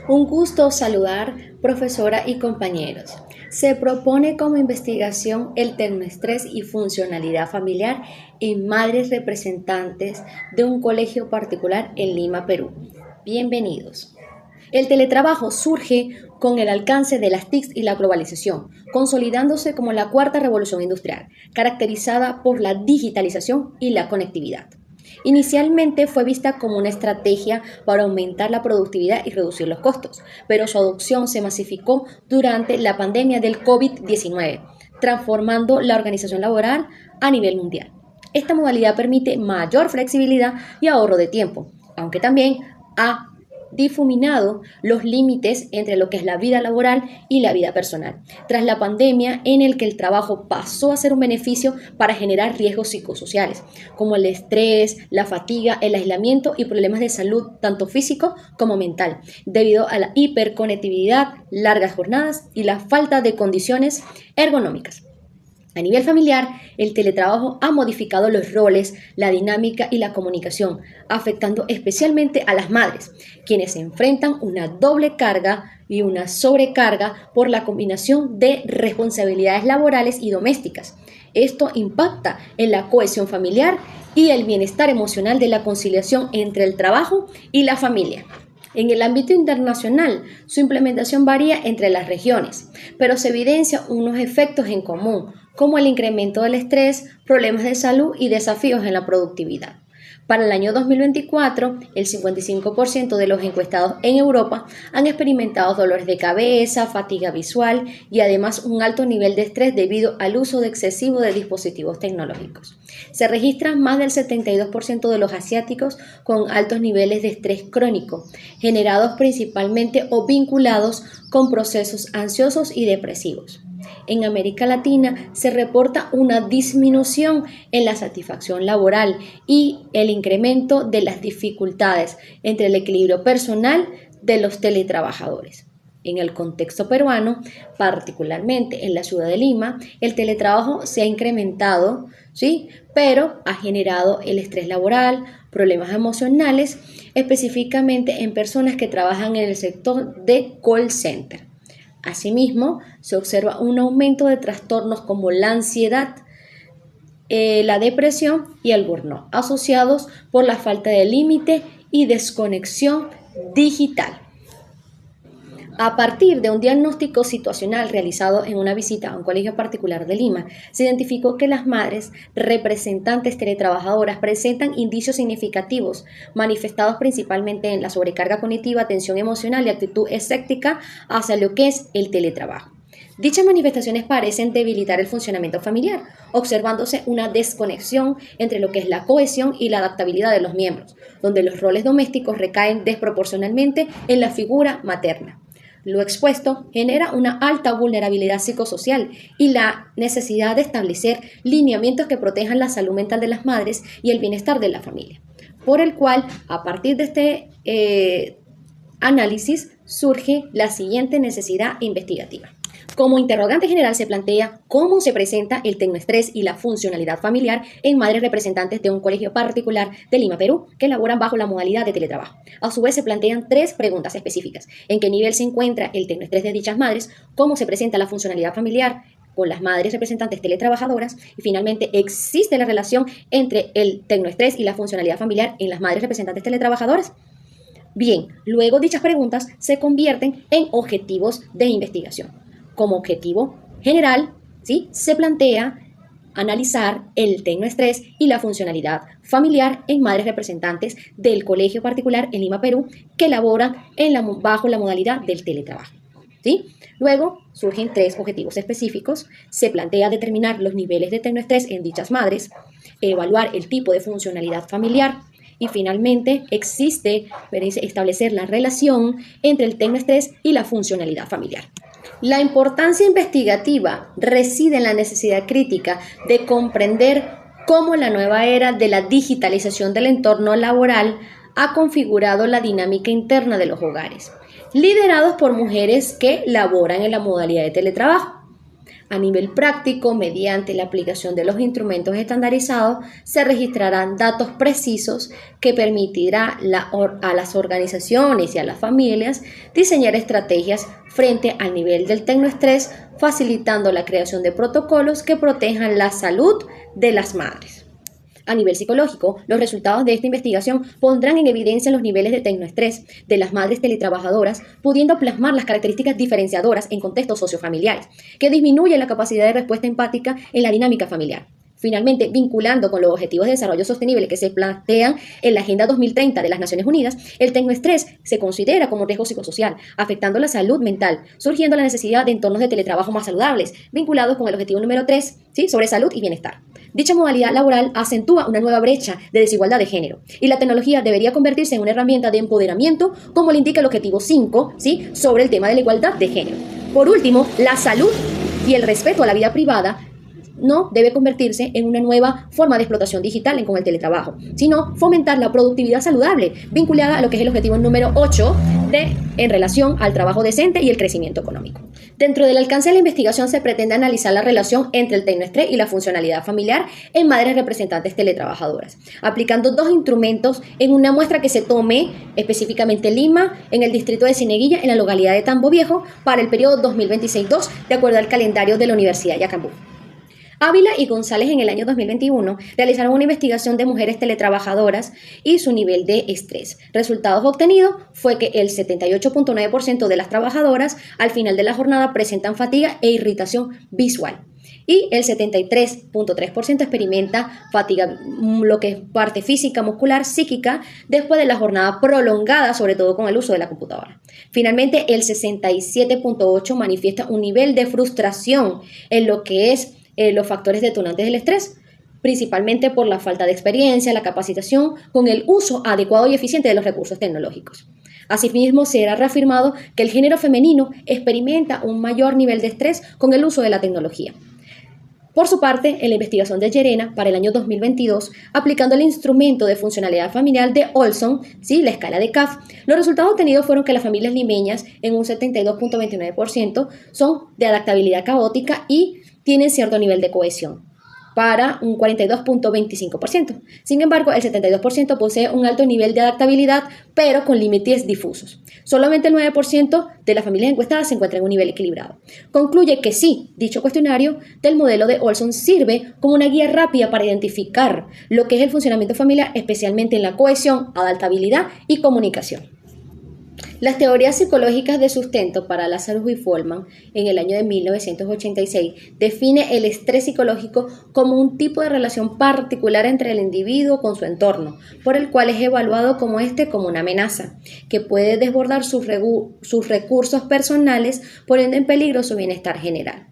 Un gusto saludar, profesora y compañeros. Se propone como investigación el tecnoestrés y funcionalidad familiar en madres representantes de un colegio particular en Lima, Perú. Bienvenidos. El teletrabajo surge con el alcance de las TICs y la globalización, consolidándose como la cuarta revolución industrial, caracterizada por la digitalización y la conectividad. Inicialmente fue vista como una estrategia para aumentar la productividad y reducir los costos, pero su adopción se masificó durante la pandemia del COVID-19, transformando la organización laboral a nivel mundial. Esta modalidad permite mayor flexibilidad y ahorro de tiempo, aunque también ha difuminado los límites entre lo que es la vida laboral y la vida personal, tras la pandemia en el que el trabajo pasó a ser un beneficio para generar riesgos psicosociales, como el estrés, la fatiga, el aislamiento y problemas de salud, tanto físico como mental, debido a la hiperconectividad, largas jornadas y la falta de condiciones ergonómicas. A nivel familiar, el teletrabajo ha modificado los roles, la dinámica y la comunicación, afectando especialmente a las madres, quienes enfrentan una doble carga y una sobrecarga por la combinación de responsabilidades laborales y domésticas. Esto impacta en la cohesión familiar y el bienestar emocional de la conciliación entre el trabajo y la familia. En el ámbito internacional, su implementación varía entre las regiones, pero se evidencia unos efectos en común, como el incremento del estrés, problemas de salud y desafíos en la productividad. Para el año 2024, el 55% de los encuestados en Europa han experimentado dolores de cabeza, fatiga visual y además un alto nivel de estrés debido al uso excesivo de dispositivos tecnológicos. Se registran más del 72% de los asiáticos con altos niveles de estrés crónico, generados principalmente o vinculados con procesos ansiosos y depresivos. En América Latina se reporta una disminución en la satisfacción laboral y el incremento de las dificultades entre el equilibrio personal de los teletrabajadores. En el contexto peruano, particularmente en la ciudad de Lima, el teletrabajo se ha incrementado, ¿sí? Pero ha generado el estrés laboral, problemas emocionales, específicamente en personas que trabajan en el sector de call center. Asimismo, se observa un aumento de trastornos como la ansiedad, la depresión y el burnout, asociados por la falta de límite y desconexión digital. A partir de un diagnóstico situacional realizado en una visita a un colegio particular de Lima, se identificó que las madres representantes teletrabajadoras presentan indicios significativos, manifestados principalmente en la sobrecarga cognitiva, tensión emocional y actitud escéptica hacia lo que es el teletrabajo. Dichas manifestaciones parecen debilitar el funcionamiento familiar, observándose una desconexión entre lo que es la cohesión y la adaptabilidad de los miembros, donde los roles domésticos recaen desproporcionalmente en la figura materna. Lo expuesto genera una alta vulnerabilidad psicosocial y la necesidad de establecer lineamientos que protejan la salud mental de las madres y el bienestar de la familia, por el cual, a partir de este análisis, surge la siguiente necesidad investigativa. Como interrogante general se plantea cómo se presenta el tecnoestrés y la funcionalidad familiar en madres representantes de un colegio particular de Lima, Perú, que laboran bajo la modalidad de teletrabajo. A su vez se plantean tres preguntas específicas: ¿en qué nivel se encuentra el tecnoestrés de dichas madres? ¿Cómo se presenta la funcionalidad familiar con las madres representantes teletrabajadoras? Y finalmente, ¿existe la relación entre el tecnoestrés y la funcionalidad familiar en las madres representantes teletrabajadoras? Bien, luego dichas preguntas se convierten en objetivos de investigación. Como objetivo general, ¿sí?, se plantea analizar el tecnoestrés y la funcionalidad familiar en madres representantes del colegio particular en Lima, Perú, que laboran bajo la modalidad del teletrabajo, ¿sí? Luego surgen tres objetivos específicos. Se plantea determinar los niveles de tecnoestrés en dichas madres, evaluar el tipo de funcionalidad familiar y finalmente establecer la relación entre el tecnoestrés y la funcionalidad familiar. La importancia investigativa reside en la necesidad crítica de comprender cómo la nueva era de la digitalización del entorno laboral ha configurado la dinámica interna de los hogares, liderados por mujeres que laboran en la modalidad de teletrabajo. A nivel práctico, mediante la aplicación de los instrumentos estandarizados, se registrarán datos precisos que permitirá a las organizaciones y a las familias diseñar estrategias frente al nivel del tecnoestrés, facilitando la creación de protocolos que protejan la salud de las madres. A nivel psicológico, los resultados de esta investigación pondrán en evidencia los niveles de tecnoestrés de las madres teletrabajadoras, pudiendo plasmar las características diferenciadoras en contextos sociofamiliares, que disminuyen la capacidad de respuesta empática en la dinámica familiar. Finalmente, vinculando con los objetivos de desarrollo sostenible que se plantean en la Agenda 2030 de las Naciones Unidas, el tecnoestrés se considera como un riesgo psicosocial, afectando la salud mental, surgiendo la necesidad de entornos de teletrabajo más saludables, vinculados con el objetivo número 3, ¿sí?, sobre salud y bienestar. Dicha modalidad laboral acentúa una nueva brecha de desigualdad de género y la tecnología debería convertirse en una herramienta de empoderamiento, como lo indica el objetivo 5, ¿sí?, sobre el tema de la igualdad de género. Por último, la salud y el respeto a la vida privada no debe convertirse en una nueva forma de explotación digital con el teletrabajo, sino fomentar la productividad saludable, vinculada a lo que es el objetivo número 8 en relación al trabajo decente y el crecimiento económico. Dentro del alcance de la investigación se pretende analizar la relación entre el tecnoestrés y la funcionalidad familiar en madres representantes teletrabajadoras, aplicando 2 instrumentos en una muestra que se tome específicamente en Lima, en el distrito de Cieneguilla, en la localidad de Tambo Viejo, para el periodo 2026-2, de acuerdo al calendario de la Universidad de Yacambú. Ávila y González en el año 2021 realizaron una investigación de mujeres teletrabajadoras y su nivel de estrés. Resultados obtenidos fue que el 78.9% de las trabajadoras al final de la jornada presentan fatiga e irritación visual y el 73.3% experimenta fatiga, lo que es parte física, muscular, psíquica, después de la jornada prolongada, sobre todo con el uso de la computadora. Finalmente, el 67.8% manifiesta un nivel de frustración en lo que es los factores detonantes del estrés, principalmente por la falta de experiencia, la capacitación con el uso adecuado y eficiente de los recursos tecnológicos. Asimismo, se ha reafirmado que el género femenino experimenta un mayor nivel de estrés con el uso de la tecnología. Por su parte, en la investigación de Llerena para el año 2022, aplicando el instrumento de funcionalidad familiar de Olson, ¿sí?, la escala de CAF, los resultados obtenidos fueron que las familias limeñas, en un 72.29%, son de adaptabilidad caótica y tienen cierto nivel de cohesión, para un 42.25%. Sin embargo, el 72% posee un alto nivel de adaptabilidad, pero con límites difusos. Solamente el 9% de las familias encuestadas se encuentra en un nivel equilibrado. Concluye que sí, dicho cuestionario del modelo de Olson sirve como una guía rápida para identificar lo que es el funcionamiento familiar, especialmente en la cohesión, adaptabilidad y comunicación. Las teorías psicológicas de sustento para Lazarus y Folman en el año de 1986 define el estrés psicológico como un tipo de relación particular entre el individuo con su entorno, por el cual es evaluado como una amenaza, que puede desbordar sus recursos personales, poniendo en peligro su bienestar general.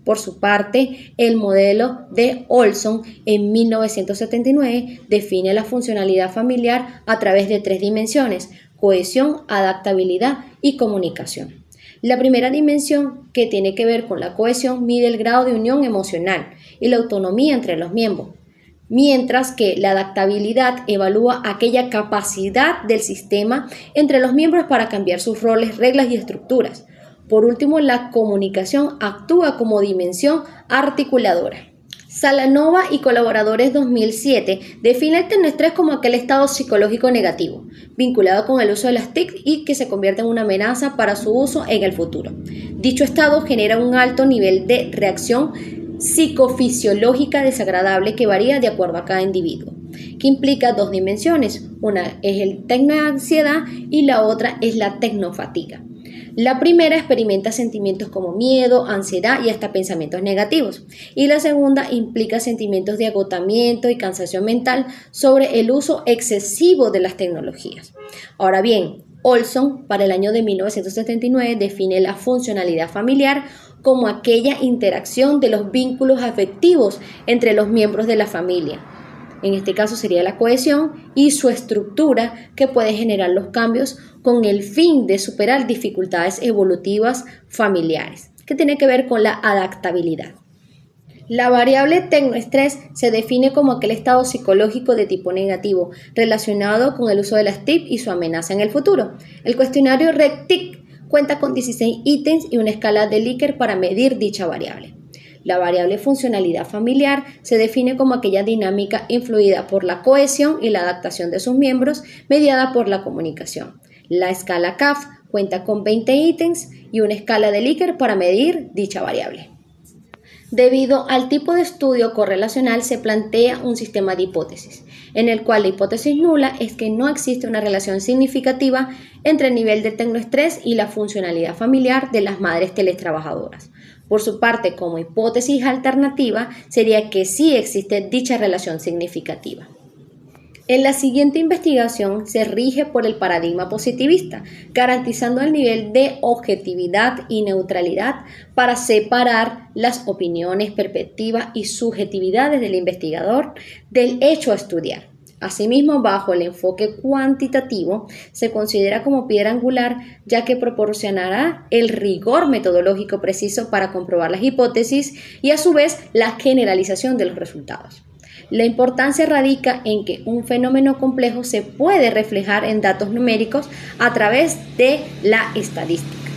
Por su parte, el modelo de Olson en 1979 define la funcionalidad familiar a través de 3 dimensiones: cohesión, adaptabilidad y comunicación. La primera dimensión, que tiene que ver con la cohesión, mide el grado de unión emocional y la autonomía entre los miembros, mientras que la adaptabilidad evalúa aquella capacidad del sistema entre los miembros para cambiar sus roles, reglas y estructuras. Por último, la comunicación actúa como dimensión articuladora. Salanova y colaboradores 2007 define el tecnoestrés como aquel estado psicológico negativo, vinculado con el uso de las TIC y que se convierte en una amenaza para su uso en el futuro. Dicho estado genera un alto nivel de reacción psicofisiológica desagradable que varía de acuerdo a cada individuo, que implica 2 dimensiones. Una es el tecnoansiedad y la otra es la tecnofatiga. La primera experimenta sentimientos como miedo, ansiedad y hasta pensamientos negativos. Y la segunda implica sentimientos de agotamiento y cansancio mental sobre el uso excesivo de las tecnologías. Ahora bien, Olson, para el año de 1979, define la funcionalidad familiar como aquella interacción de los vínculos afectivos entre los miembros de la familia. En este caso sería la cohesión y su estructura, que puede generar los cambios con el fin de superar dificultades evolutivas familiares, que tiene que ver con la adaptabilidad. La variable tecnoestrés se define como aquel estado psicológico de tipo negativo relacionado con el uso de las TIC y su amenaza en el futuro. El cuestionario REC-TIC cuenta con 16 ítems y una escala de Likert para medir dicha variable. La variable funcionalidad familiar se define como aquella dinámica influida por la cohesión y la adaptación de sus miembros, mediada por la comunicación. La escala CAF cuenta con 20 ítems y una escala de Likert para medir dicha variable. Debido al tipo de estudio correlacional se plantea un sistema de hipótesis, en el cual la hipótesis nula es que no existe una relación significativa entre el nivel de tecnoestrés y la funcionalidad familiar de las madres teletrabajadoras. Por su parte, como hipótesis alternativa, sería que sí existe dicha relación significativa. En la siguiente investigación se rige por el paradigma positivista, garantizando el nivel de objetividad y neutralidad para separar las opiniones, perspectivas y subjetividades del investigador del hecho a estudiar. Asimismo, bajo el enfoque cuantitativo, se considera como piedra angular, ya que proporcionará el rigor metodológico preciso para comprobar las hipótesis y, a su vez, la generalización de los resultados. La importancia radica en que un fenómeno complejo se puede reflejar en datos numéricos a través de la estadística.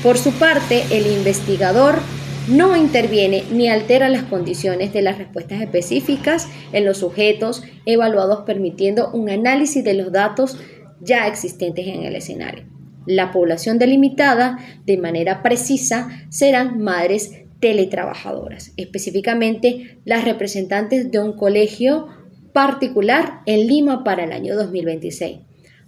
Por su parte, el investigador no interviene ni altera las condiciones de las respuestas específicas en los sujetos evaluados, permitiendo un análisis de los datos ya existentes en el escenario. La población delimitada de manera precisa serán madres teletrabajadoras, específicamente las representantes de un colegio particular en Lima para el año 2026.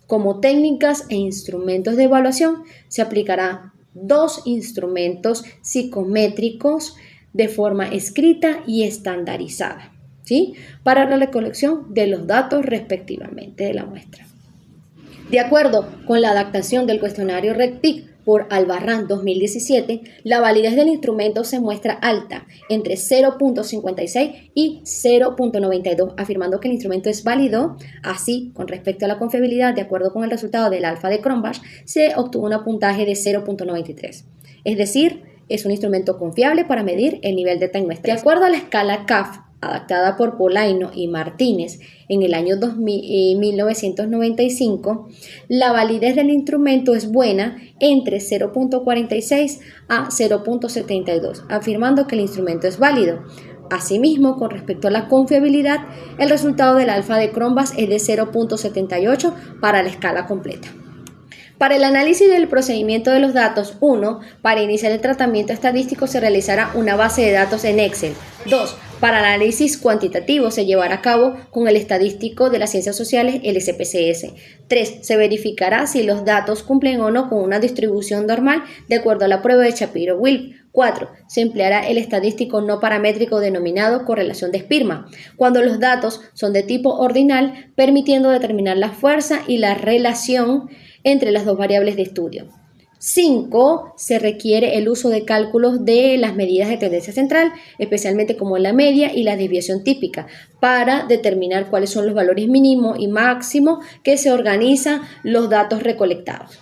Como técnicas e instrumentos de evaluación se aplicarán 2 instrumentos psicométricos de forma escrita y estandarizada, ¿sí?, para la recolección de los datos respectivamente de la muestra. De acuerdo con la adaptación del cuestionario RECTIC por Albarrán 2017, la validez del instrumento se muestra alta, entre 0.56 y 0.92, afirmando que el instrumento es válido. Así, con respecto a la confiabilidad, de acuerdo con el resultado del alfa de Cronbach, se obtuvo un puntaje de 0.93. Es decir, es un instrumento confiable para medir el nivel de tecnoestrés. De acuerdo a la escala CAF, adaptada por Polaino y Martínez en el año 1995, la validez del instrumento es buena entre 0.46 a 0.72, afirmando que el instrumento es válido. Asimismo, con respecto a la confiabilidad, el resultado del alfa de Cronbach es de 0.78 para la escala completa. Para el análisis del procedimiento de los datos, 1. Para iniciar el tratamiento estadístico se realizará una base de datos en Excel. 2. Para el análisis cuantitativo se llevará a cabo con el estadístico de las ciencias sociales, el SPSS. 3. Se verificará si los datos cumplen o no con una distribución normal de acuerdo a la prueba de Shapiro-Wilk. 4. Se empleará el estadístico no paramétrico denominado correlación de Spearman, cuando los datos son de tipo ordinal, permitiendo determinar la fuerza y la relación entre las dos variables de estudio. 5. Se requiere el uso de cálculos de las medidas de tendencia central, especialmente como la media y la desviación típica, para determinar cuáles son los valores mínimo y máximo que se organizan los datos recolectados.